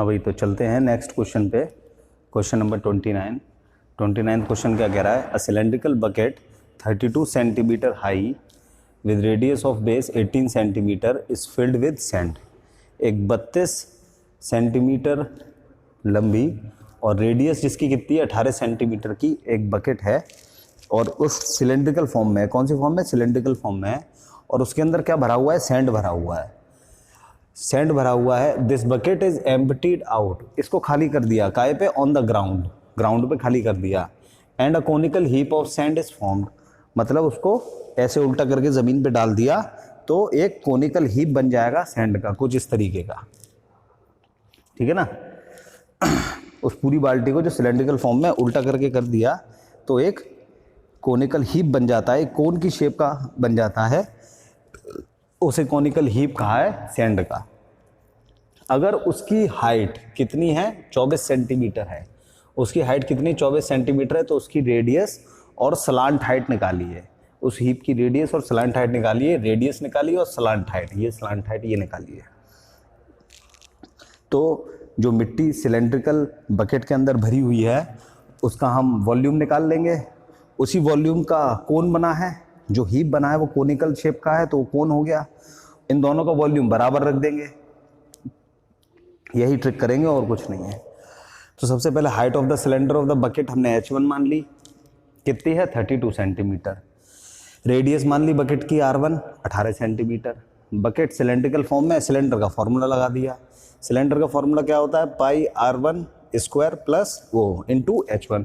हाँ भाई, तो चलते हैं नेक्स्ट क्वेश्चन पे। क्वेश्चन नंबर 29 क्वेश्चन क्या कह रहा है? A cylindrical bucket 32 centimetre high with radius of base 18 centimetre is filled with sand. एक 32 सेंटीमीटर लंबी और रेडियस जिसकी कितनी है 18 सेंटीमीटर की एक बकेट है, और उस सिलेंड्रिकल फॉर्म में, कौन सी फॉर्म में? सिलेंड्रिकल फॉर्म में है, और उसके अंदर क्या भरा हुआ है? सैंड भरा हुआ है। सैंड भरा हुआ है। This bucket is emptied out. इसको खाली कर दिया काय पे? ऑन द ग्राउंड, ग्राउंड पे खाली कर दिया। And a conical heap of sand is formed. मतलब उसको ऐसे उल्टा करके ज़मीन पे डाल दिया तो एक कोनिकल हीप बन जाएगा सैंड का, कुछ इस तरीके का। ठीक है ना? उस पूरी बाल्टी को जो सिलेंड्रिकल फॉर्म में उल्टा करके कर दिया तो एक कोनिकल हीप बन जाता है, एक कोन की शेप का बन जाता है, उसे कोनिकल हीप कहा है सैंड का। अगर उसकी हाइट कितनी है? 24 सेंटीमीटर है। उसकी हाइट कितनी? 24 सेंटीमीटर है। तो उसकी रेडियस और स्लांट हाइट निकालिए। उस हीप की रेडियस और स्लांट हाइट निकालिए। रेडियस निकालिए और स्लांट हाइट, ये स्लांट हाइट ये निकालिए। तो जो मिट्टी सिलेंड्रिकल बकेट के अंदर भरी हुई है उसका हम वॉल्यूम निकाल लेंगे। उसी वॉल्यूम का कोन बना है, जो हीप बना है वो कोनिकल शेप का है तो वो कोन हो गया। इन दोनों का वॉल्यूम बराबर रख देंगे। यही ट्रिक करेंगे और कुछ नहीं है। तो सबसे पहले height of the cylinder of the bucket हमने h1 मान ली, कितनी है? 32 सेंटीमीटर। रेडियस मान ली बकेट की r1 18 centimetre. Bucket cylindrical form में, सिलेंडर का फॉर्मूला लगा दिया। सिलेंडर का फॉर्मूला क्या होता है? पाई r1 स्क्वायर प्लस वो इंटू h1।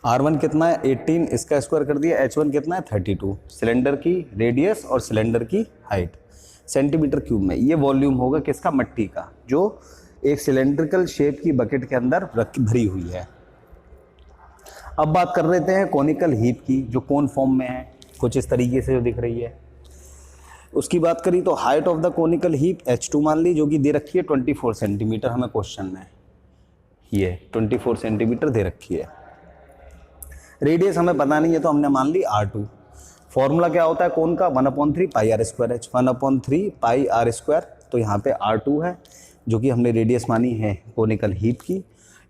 r1 कितना है? 18, इसका स्क्वायर कर दिया। h1 कितना है? 32। सिलेंडर की रेडियस और सिलेंडर की हाइट सेंटीमीटर क्यूब में। ये वॉल्यूम होगा किसका? मट्टी का, जो एक सिलेंड्रिकल शेप की बकेट के अंदर भरी हुई है। अब बात कर लेते हैं कोनिकल हीप की, जो कोन फॉर्म में है, कुछ इस तरीके से जो दिख रही है। उसकी बात करी तो height of the conical heap h2 मान ली, जो कि दे रखी है 24 सेंटीमीटर हमें क्वेश्चन में। ये 24 सेंटीमीटर दे रखी है। रेडियस हमें पता नहीं है तो हमने मान ली r2। फॉर्मूला क्या होता है कोन का? 1/3 pi r square h। 1/3 pi r square, तो यहाँ पे r2 है जो कि हमने रेडियस मानी है कोनिकल हीप की,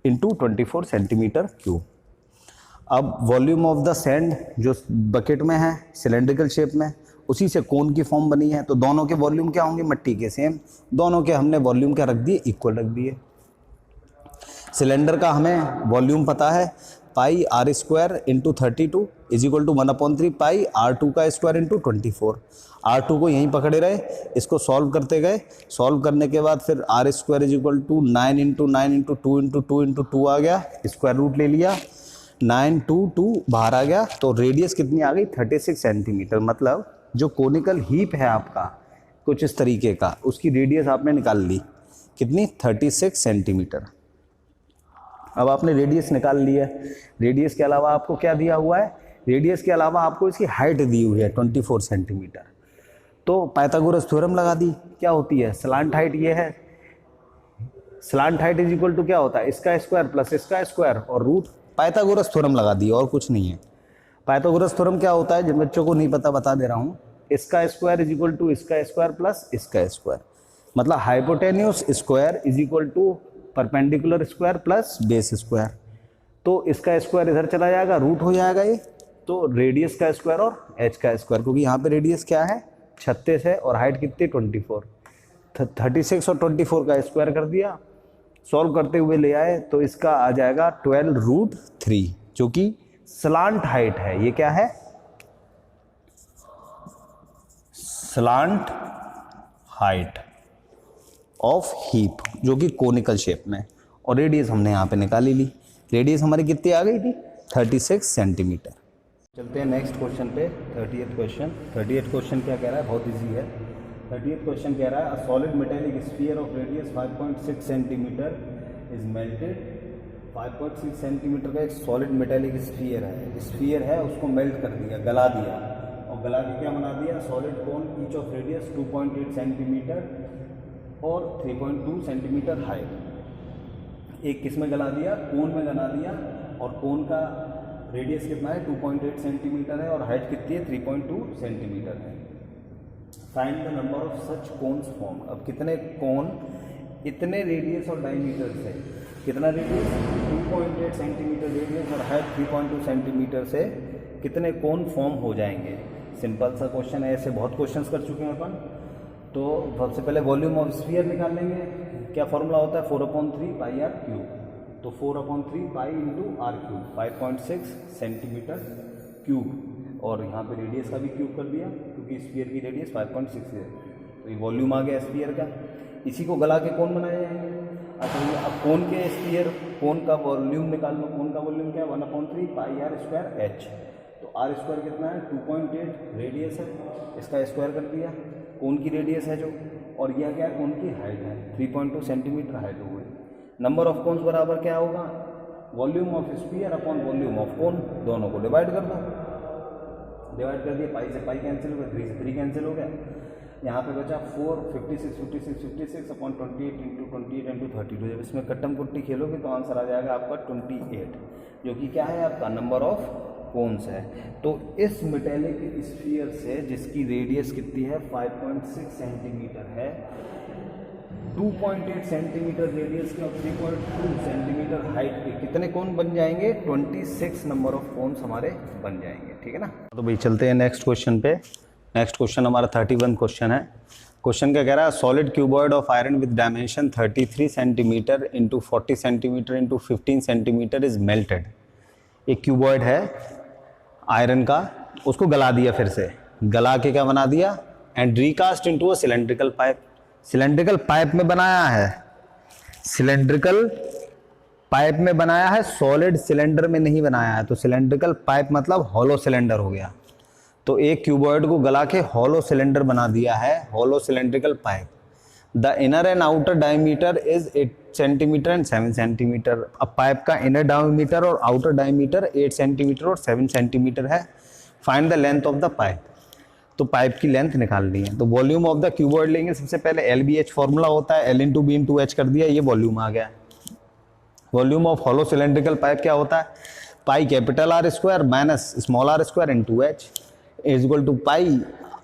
इंटू 24 सेंटीमीटर क्यूब। अब वॉल्यूम ऑफ द सैंड जो बकेट में है सिलेंड्रिकल शेप में, उसी से कोन की फॉर्म बनी है, तो दोनों के वॉल्यूम क्या होंगे? मट्टी के सेम। दोनों के हमने वॉल्यूम क्या रख दिए? इक्वल रख दिए। सिलेंडर का हमें वॉल्यूम पता है, pi r square into 32 is equal to 1/3 pi r2 का स्क्वायर इंटू 24। r2 को यहीं पकड़े रहे, इसको सॉल्व करते गए। सॉल्व करने के बाद फिर r square is equal to 9 into 9 into 2 into 2 into 2 आ गया, स्क्वायर रूट ले लिया, 9 2 2 बाहर आ गया। तो रेडियस कितनी आ गई? 36 सेंटीमीटर। मतलब जो कोनिकल हीप है आपका कुछ इस तरीके का, उसकी रेडियस आपने निकाल ली, कितनी? 36 सेंटीमीटर। अब आपने रेडियस निकाल लिया। रेडियस के अलावा आपको क्या दिया हुआ है? रेडियस के अलावा आपको इसकी हाइट दी हुई है 24 सेंटीमीटर। तो पाइथागोरस थ्योरम लगा दी। क्या होती है? स्लांट हाइट ये है। Slant height is equal to क्या होता है? इसका स्क्वायर प्लस इसका स्क्वायर और रूट। पाइथागोरस थ्योरम लगा दी और कुछ नहीं है। पाइथागोरस थ्योरम क्या होता है? जिन बच्चों को नहीं पता बता दे रहा हूँ। इसका स्क्वायर इज इक्वल टू इसका स्क्वायर प्लस इसका स्क्वायर। मतलब hypotenuse square is equal to perpendicular square plus base square. तो इसका स्क्वायर इधर चला जाएगा, रूट हो जाएगा ये। तो रेडियस का स्क्वायर और h का स्क्वायर, क्योंकि यहाँ पे रेडियस क्या है? 36 है और हाइट कितनी? 24। 36 और 24 का स्क्वायर कर दिया। सॉल्व करते हुए ले आए तो इसका आ जाएगा 12√3, जो कि स्लांट हाइट है। ये क्या है? स्लांट हाइट ऑफ हीप, जो कि कोनिकल शेप में। और रेडियस हमने यहाँ पे निकाली ली। रेडियस हमारी कितनी आ गई थी? 36 सेंटीमीटर। चलते हैं नेक्स्ट क्वेश्चन पे, 30th क्वेश्चन। 30th क्वेश्चन क्या कह रहा है? बहुत इजी है। 30th क्वेश्चन कह रहा है a solid metallic sphere of radius 5.6 centimetre is melted. 5.6 centimetre का एक सॉलिड मेटेलिक स्फीयर है। स्फीयर है, उसको मेल्ट कर दिया, गला दिया, और गला के क्या बना दिया? Solid cone each of radius 2.8 centimetre और 3.2 सेंटीमीटर हाइट। एक किस में गला दिया? कोन में गला दिया। और कोन का रेडियस कितना है? 2.8 सेंटीमीटर है और हाइट कितनी है? 3.2 सेंटीमीटर है। Find the number of such cones form. अब कितने कोन इतने रेडियस और डायमीटर से, कितना रेडियस 2.8 सेंटीमीटर रेडियस और हाइट 3.2 सेंटीमीटर से कितने कोन फॉर्म हो जाएंगे। सिंपल सा क्वेश्चन है, ऐसे बहुत क्वेश्चंस कर चुके हैं अपन। तो सबसे पहले वॉल्यूम ऑफ स्फीयर निकाल लेंगे। क्या फॉर्मूला होता है 4/3 पाई आर क्यूब। तो 4/3 pi into R cube 5.6 centimetre cube, और यहाँ पे रेडियस का भी क्यूब कर दिया क्योंकि स्फीयर की रेडियस 5.6 है। तो ये वॉल्यूम आ गया स्फीयर का। इसी को गला के कोन बनाए जाएंगे। अच्छा ये अब कोन के स्फीयर, कोन का वॉल्यूम निकाल लो। कोन का वॉल्यूम क्या है 1/3 पाई आर स्क्वायर एच। तो आर स्क्वायर कितना है 2.8 रेडियस है, इसका स्क्वायर कर दिया। कोन की रेडियस है जो, और यह क्या है कोन की हाइट है 3.2 सेंटीमीटर हाइट हो गई। नंबर ऑफ कोन्स बराबर क्या होगा volume of sphere upon volume of cone, दोनों को डिवाइड कर दो। डिवाइड कर दिया, पाई से पाई कैंसिल हो गया, 3 से 3 कैंसिल हो गया। यहाँ पे बचा 4 56 अपॉन 28 इंटू 32। जब इसमें कट्टम कुट्टी खेलोगे तो आंसर आ जाएगा आपका 28, जो कि क्या है आपका नंबर ऑफ कोन्स है। तो इस मेटेलिक स्फीयर से जिसकी रेडियस कितनी है 5.6 सेंटीमीटर है, 2.8 सेंटीमीटर रेडियस के और 3.2 सेंटीमीटर हाइट के कितने कोन बन जाएंगे 26 नंबर ऑफ कोन्स हमारे बन जाएंगे। ठीक है ना। तो भाई चलते हैं नेक्स्ट क्वेश्चन पे। नेक्स्ट क्वेश्चन हमारा 31 क्वेश्चन है। क्वेश्चन क्या कह रहा है solid cuboid of iron with dimension 33 centimetre into 40 centimetre into 15 centimetre is melted. एक क्यूबॉइड है आयरन का, उसको गला दिया, फिर से गला के क्या बना दिया and recast into a cylindrical pipe. Cylindrical pipe में बनाया है, सिलेंड्रिकल पाइप में बनाया है, सॉलिड सिलेंडर में नहीं बनाया है। तो सिलेंड्रिकल पाइप मतलब हॉलो सिलेंडर हो गया। तो एक क्यूबॉइड को गला के हॉलो सिलेंडर बना दिया है, hollow cylindrical pipe. The inner and outer diameter is 8 centimetre and 7 centimetre. अब पाइप का इनर डायमीटर और आउटर डायमीटर 8 सेंटीमीटर और 7 सेंटीमीटर है। Find the length of the pipe. तो पाइप की लेंथ निकालनी है। तो वॉल्यूम ऑफ द क्यूबॉइड लेंगे सबसे पहले। LBH फॉर्मूला होता है, L into B into H कर दिया, ये वॉल्यूम आ गया। Volume of hollow cylindrical pipe क्या होता है pi capital R square minus small R square into H is equal to pi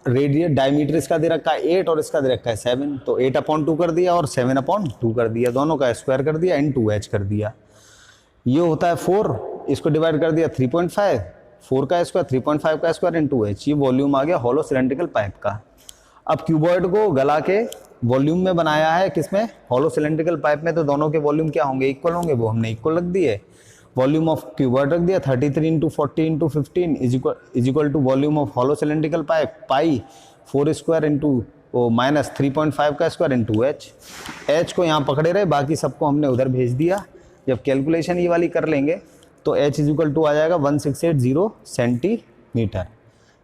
radius, diameter इसका दे रखा है 8 और इसका दे रखा है 7। तो 8/2 कर दिया और 7/2 कर दिया, दोनों का स्क्वायर कर दिया इंटू एच कर दिया। ये होता है 4, इसको डिवाइड कर दिया 3.5, 4 का स्क्वायर 3.5 का स्क्वायर इंटू एच। ये वॉल्यूम आ गया हॉलो सिलेंड्रिकल पाइप का। अब क्यूबॉइड को गला के वॉल्यूम में बनाया है, किसमें हॉलो सिलेंड्रिकल पाइप में। तो दोनों के वॉल्यूम क्या होंगे इक्वल होंगे, वो हमने इक्वल रख दिए। वॉल्यूम ऑफ क्यूबॉइड रख दिया 33 into 40 into 15 is equal to volume of hollow cylindrical pipe pi 4 square into minus 3.5 का स्क्वायर इंटू एच। एच को यहाँ पकड़े रहे, बाकी सबको हमने उधर भेज दिया। जब कैलकुलेशन ये वाली कर लेंगे तो एच इज इक्वल टू आ जाएगा 1680 सेंटीमीटर।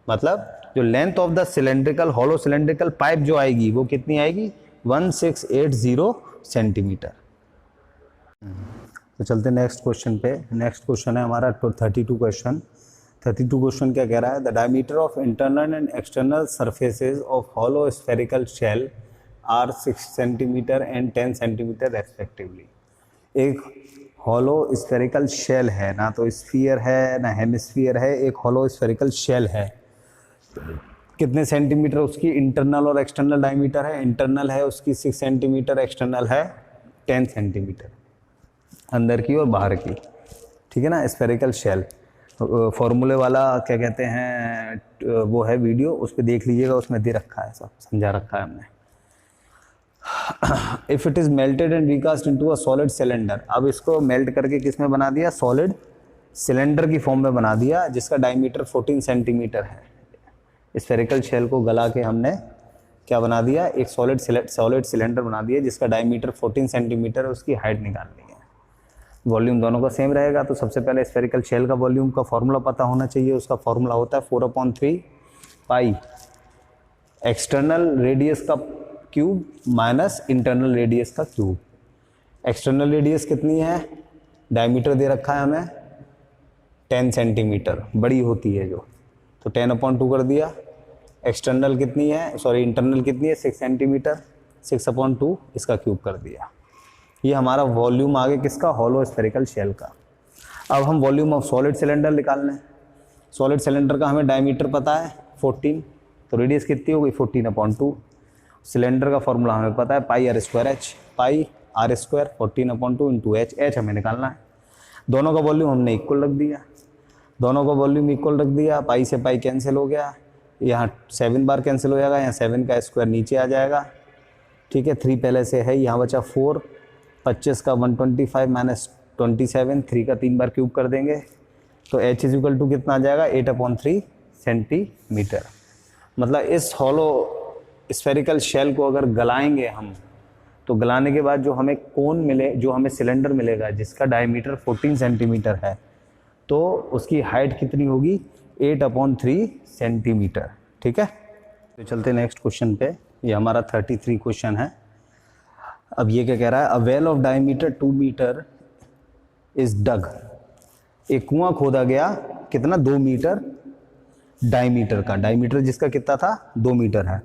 मतलब जो length of the cylindrical hollow cylindrical pipe जो आएगी वो कितनी आएगी 1680 सेंटीमीटर। तो चलते नेक्स्ट क्वेश्चन पे। नेक्स्ट क्वेश्चन है हमारा 32 क्वेश्चन। 32 क्वेश्चन क्या कह रहा है the diameter of internal and external surfaces of hollow spherical shell are 6 centimetre and 10 centimetre respectively. एक हॉलो स्फेरिकल शेल है, ना तो स्फीयर है ना हेमिस्फीयर है, एक हॉलो स्फेरिकल शेल है। कितने सेंटीमीटर उसकी इंटरनल और एक्सटर्नल डायमीटर है। इंटरनल है उसकी 6 सेंटीमीटर, एक्सटर्नल है 10 सेंटीमीटर, अंदर की और बाहर की। ठीक है ना। स्फेरिकल शेल फॉर्मूले वाला क्या कहते हैं वो है वीडियो, उस पर देख लीजिएगा, उसमें दे रखा है, सब समझा रखा है हमने। If it is melted and recast into a solid cylinder. अब इसको मेल्ट करके किस में बना दिया सॉलिड सिलेंडर की फॉर्म में बना दिया, जिसका डायमीटर 14 सेंटीमीटर है। स्फेरिकल शेल को गला के हमने क्या बना दिया एक सॉलिड सिलेंडर बना दिया जिसका डायमीटर 14 सेंटीमीटर है, उसकी हाइट निकालनी है। वॉल्यूम दोनों का सेम रहेगा। तो सबसे पहले स्फेरिकल शेल का वॉल्यूम का फॉर्मूला पता होना चाहिए। उसका फॉर्मूला होता है 4/3 पाई एक्सटर्नल रेडियस का क्यूब माइनस इंटरनल रेडियस का क्यूब। एक्सटर्नल रेडियस कितनी है, डायमीटर दे रखा है हमें 10 सेंटीमीटर, बड़ी होती है जो, तो 10/2 कर दिया। एक्सटर्नल कितनी है, सॉरी इंटरनल कितनी है 6 सेंटीमीटर, 6/2 इसका क्यूब कर दिया। ये हमारा वॉल्यूम आ गया किसका, हॉलो स्फेरिकल शेल का। अब हम वॉल्यूम ऑफ सॉलिड सिलेंडर निकाल लें। सॉलिड सिलेंडर का हमें डायमीटर पता है 14, तो रेडियस कितनी हो गई 14/2। सिलेंडर का फॉर्मूला हमें पता है pi r square h, pi r square 14/2 into h, h हमें निकालना है। दोनों का वॉल्यूम हमने इक्वल रख दिया, दोनों का वॉल्यूम इक्वल रख दिया, पाई से पाई कैंसिल हो गया, यहाँ 7 बार कैंसिल हो जाएगा, यहाँ 7 का स्क्वायर नीचे आ जाएगा, ठीक है। 3 पहले से है, यहाँ बचा 4, 25 का 125 माइनस 27, 3 का 3 बार क्यूब कर देंगे तो h इज इक्वल टू कितना आ जाएगा 8/3 सेंटीमीटर। मतलब इस हॉलो स्फेरिकल शेल को अगर गलाएंगे हम तो गलाने के बाद जो हमें कोन मिले, जो हमें सिलेंडर मिलेगा जिसका डायमीटर 14 सेंटीमीटर है, तो उसकी हाइट कितनी होगी 8/3 सेंटीमीटर, ठीक है। तो चलते नेक्स्ट क्वेश्चन पे, ये हमारा 33 क्वेश्चन है। अब ये क्या कह रहा है, a well of diameter 2 metre is dug, एक कुआं खोदा गया, कितना 2 मीटर डायमीटर का, डायमीटर जिसका कितना था 2 मीटर है,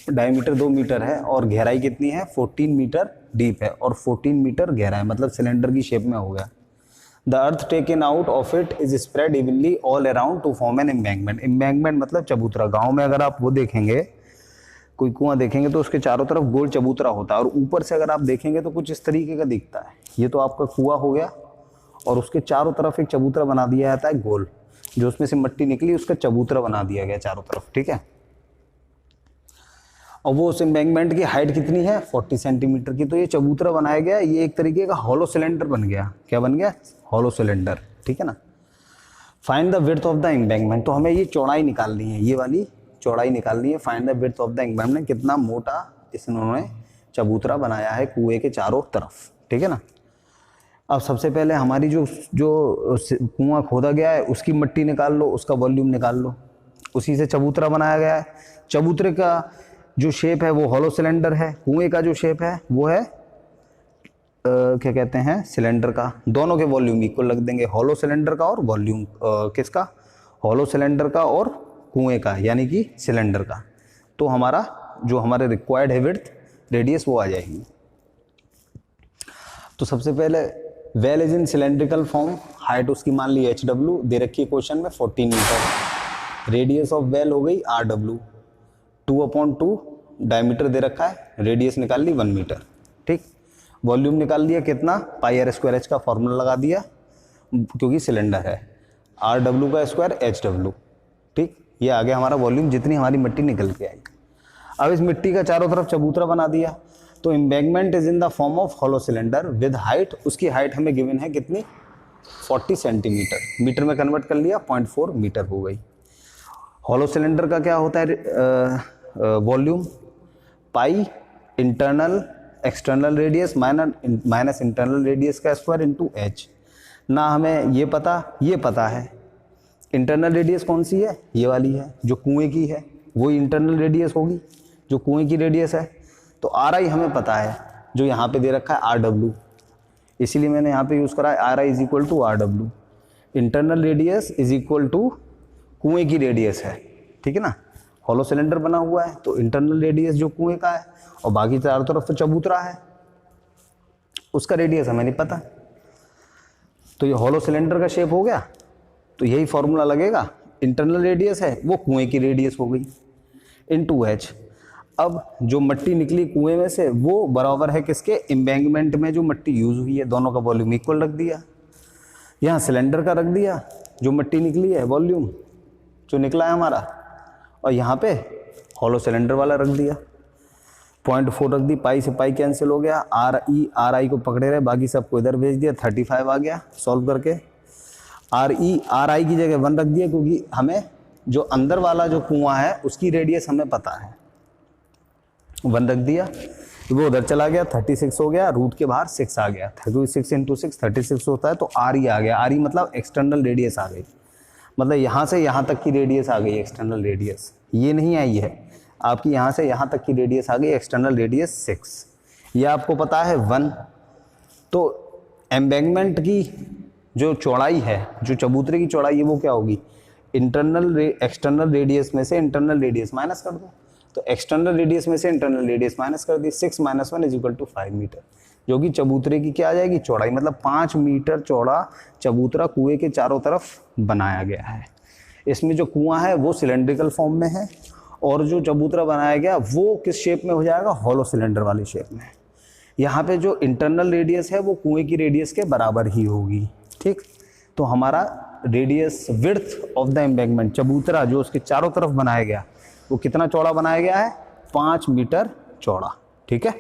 डायमीटर 2 मीटर है और गहराई कितनी है 14 मीटर डीप है और 14 मीटर गहरा है, मतलब सिलेंडर की शेप में हो गया। The earth taken out of it is spread evenly all around to form an embankment, embankment मतलब चबूतरा। गांव में अगर आप वो देखेंगे, कोई कुआं देखेंगे तो उसके चारों तरफ गोल चबूतरा होता है और ऊपर से अगर आप देखेंगे तो कुछ इस तरीके का दिखता है। ये तो आपका कुआं हो गया और उसके चारों तरफ एक चबूतरा बना दिया जाता है गोल, जो उसमें से मिट्टी निकली उसका चबूतरा बना दिया गया चारों तरफ, ठीक है। और वो उस एम्बैंकमेंट की हाइट कितनी है 40 सेंटीमीटर की। तो ये चबूतरा बनाया गया, ये एक तरीके का हॉलो सिलेंडर बन गया। क्या बन गया, हॉलो सिलेंडर, ठीक है ना। Find the width of the embankment, तो हमें ये चौड़ाई निकालनी है, ये वाली चौड़ाई निकालनी है। Find the width of the embankment, कितना मोटा इन्होंने चबूतरा बनाया है कुएं के चारों तरफ, ठीक है ना। अब सबसे पहले हमारी जो कुआं खोदा गया है उसकी मिट्टी निकाल लो, उसका वॉल्यूम निकाल लो, उसी से चबूतरा बनाया गया है। चबूतरे का जो शेप है वो हॉलो सिलेंडर है, कुएं का जो शेप है वो है क्या कहते हैं सिलेंडर का। दोनों के वॉल्यूम इक्वल रख देंगे, हॉलो सिलेंडर का और वॉल्यूम किसका, हॉलो सिलेंडर का और कुएं का यानी कि सिलेंडर का। तो हमारा जो हमारे रिक्वायर्ड है विड्थ रेडियस वो आ जाएगी। तो सबसे पहले well is in cylindrical form, height उसकी मान ली HW दे रखी है क्वेश्चन में 14 मीटर, रेडियस ऑफ वेल हो गई RW, 2/2 डायमीटर दे रखा है, रेडियस निकाल ली 1 मीटर, ठीक। वॉल्यूम निकाल दिया कितना पाई आर स्क्वायर एच का फॉर्मूला लगा दिया क्योंकि सिलेंडर है, RW का स्क्वायर HW, ठीक। ये आ गया हमारा वॉल्यूम, जितनी हमारी मिट्टी निकल के आई। अब इस मिट्टी का चारों तरफ चबूतरा बना दिया। तो embankment is in the form of hollow cylinder with height, उसकी हाइट हमें गिवन है कितनी 40 सेंटीमीटर, मीटर में कन्वर्ट कर लिया 0.4 मीटर हो गई। हॉलो सिलेंडर का क्या होता है volume, pi internal external radius minus internal radius का स्क्वायर इंटू एच। ना हमें ये पता है इंटरनल रेडियस कौन सी है, ये वाली है जो कुएं की है, वही इंटरनल रेडियस होगी जो कुएं की रेडियस है। तो आर आई हमें पता है जो यहाँ पे दे रखा है RW, इसीलिए मैंने यहाँ पे यूज़ करा है R I is equal to RW। Internal radius is equal to कुएं की रेडियस है, ठीक है ना। हॉलो सिलेंडर बना हुआ है तो इंटरनल रेडियस जो कुएं का है और बाकी चारों तरफ तो चबूतरा है, उसका रेडियस हमें नहीं पता। तो ये हॉलो सिलेंडर का शेप हो गया, तो यही फॉर्मूला लगेगा, इंटरनल रेडियस है वो कुएं की रेडियस हो गई इनटू एच। अब जो मिट्टी निकली कुएं में से वो बराबर है किसके, एम्बैंकमेंट में जो मिट्टी यूज हुई है, दोनों का वॉल्यूम इक्वल रख दिया। यहाँ सिलेंडर का रख दिया जो मिट्टी निकली है वॉल्यूम जो निकला है हमारा, और यहाँ पे हॉलो सिलेंडर वाला रख दिया, 0.4 रख दी, पाई से पाई कैंसिल हो गया, आर आई को पकड़े रहे, बाकी सबको इधर भेज दिया, 35 आ गया सॉल्व करके। आर आई की जगह 1 रख दिया क्योंकि हमें जो अंदर वाला जो कुआं है उसकी रेडियस हमें पता है, 1 रख दिया, वो उधर चला गया, 36 हो गया, रूट के बाहर 6 आ गया, 36 इंटू 6 36 होता है, तो आर ई आ गया। आर ई मतलब एक्सटर्नल रेडियस आ गई, मतलब यहाँ से यहाँ तक की रेडियस आ गई एक्सटर्नल रेडियस, ये नहीं आई है आपकी, यहाँ से यहाँ तक की रेडियस आ गई एक्सटर्नल रेडियस 6, ये आपको पता है 1। तो एम्बैंकमेंट की जो चौड़ाई है, जो चबूतरे की चौड़ाई है वो क्या होगी, एक्सटर्नल रेडियस में से इंटरनल रेडियस माइनस कर दो, तो एक्सटर्नल रेडियस में से इंटरनल रेडियस माइनस कर दी, 6 - 1 इज इक्वल टू 5 मीटर, जो कि चबूतरे की क्या आ जाएगी चौड़ाई, मतलब 5 मीटर चौड़ा चबूतरा कुएं के चारों तरफ बनाया गया है। इसमें जो कुआं है वो सिलेंड्रिकल फॉर्म में है और जो चबूतरा बनाया गया वो किस शेप में हो जाएगा, हॉलो सिलेंडर वाली शेप में। यहाँ पे जो इंटरनल रेडियस है वो कुएं की रेडियस के बराबर ही होगी, ठीक। तो हमारा radius width of the embankment, चबूतरा जो उसके चारों तरफ बनाया गया वो कितना चौड़ा बनाया गया है, 5 मीटर चौड़ा, ठीक है।